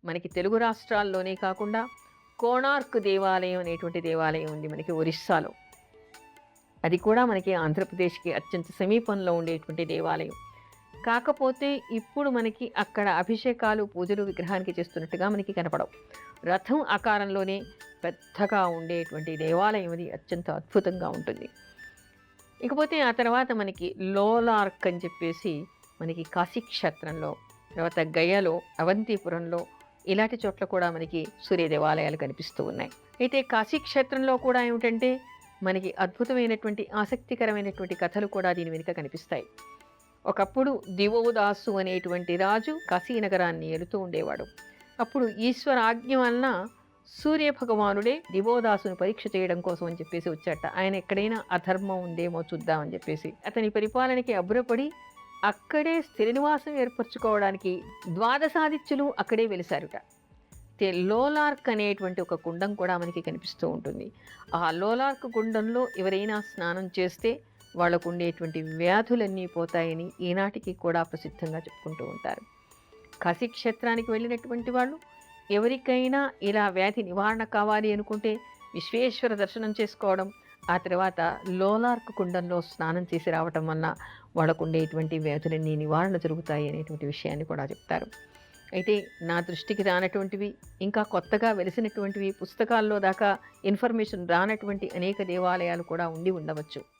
మనకి తెలుగు రాష్ట్రాల్లోనే కాకుండా కోణార్క్ దేవాలయం అనేటువంటి దేవాలయం ఉంది మనకి ఒరిస్సాలో. అది కూడా మనకి ఆంధ్రప్రదేశ్‌కి అత్యంత సమీపంలో ఉండేటువంటి దేవాలయం. కాకపోతే ఇప్పుడు మనకి అక్కడ అభిషేకాలు, పూజలు విగ్రహానికి చేస్తున్నట్టుగా మనకి కనపడవు. రథం ఆకారంలోనే పెద్దగా ఉండేటువంటి దేవాలయం అది అత్యంత అద్భుతంగా ఉంటుంది. ఇకపోతే ఆ తర్వాత మనకి లోలార్క్ అని చెప్పేసి మనకి కాశీక్షేత్రంలో, తర్వాత గయలో, అవంతిపురంలో ఇలాంటి చోట్ల కూడా మనకి సూర్య దేవాలయాలు కనిపిస్తూ ఉన్నాయి. అయితే కాశీక్షేత్రంలో కూడా ఏమిటంటే మనకి అద్భుతమైనటువంటి ఆసక్తికరమైనటువంటి కథలు కూడా దీని వెనుక కనిపిస్తాయి. ఒకప్పుడు దివోదాసు అనేటువంటి రాజు కాశీనగరాన్ని ఏలుతూ ఉండేవాడు. అప్పుడు ఈశ్వర ఆజ్ఞ వలన సూర్య భగవానుడే దివోదాసును పరీక్ష చేయడం కోసం అని చెప్పేసి వచ్చాట. ఆయన ఎక్కడైనా అధర్మం ఉందేమో చూద్దామని చెప్పేసి అతని పరిపాలనకి అబ్బురపడి అక్కడే స్థిర నివాసం ఏర్పరచుకోవడానికి ద్వాదశాదిత్యులు అక్కడే వెలిసారుట. లోలార్క్ అనేటువంటి ఒక కుండం కూడా మనకి కనిపిస్తూ ఉంటుంది. ఆ లోలార్క్ కుండంలో ఎవరైనా స్నానం చేస్తే వాళ్ళకు ఉండేటువంటి వ్యాధులన్నీ పోతాయని ఈనాటికి కూడా ప్రసిద్ధంగా చెప్పుకుంటూ ఉంటారు. కాశీక్షేత్రానికి వెళ్ళినటువంటి వాళ్ళు ఎవరికైనా ఇలా వ్యాధి నివారణ కావాలి అనుకుంటే విశ్వేశ్వర దర్శనం చేసుకోవడం, ఆ తర్వాత లోలార్క్ కుండంలో స్నానం చేసి రావటం వలన వాళ్ళకు ఉండేటువంటి వ్యాధులన్నీ నివారణ జరుగుతాయి అనేటువంటి విషయాన్ని కూడా చెప్తారు. అయితే నా దృష్టికి రానటువంటివి, ఇంకా కొత్తగా వెలిసినటువంటివి, పుస్తకాల్లో దాకా ఇన్ఫర్మేషన్ రానటువంటి అనేక దేవాలయాలు కూడా ఉండి ఉండవచ్చు.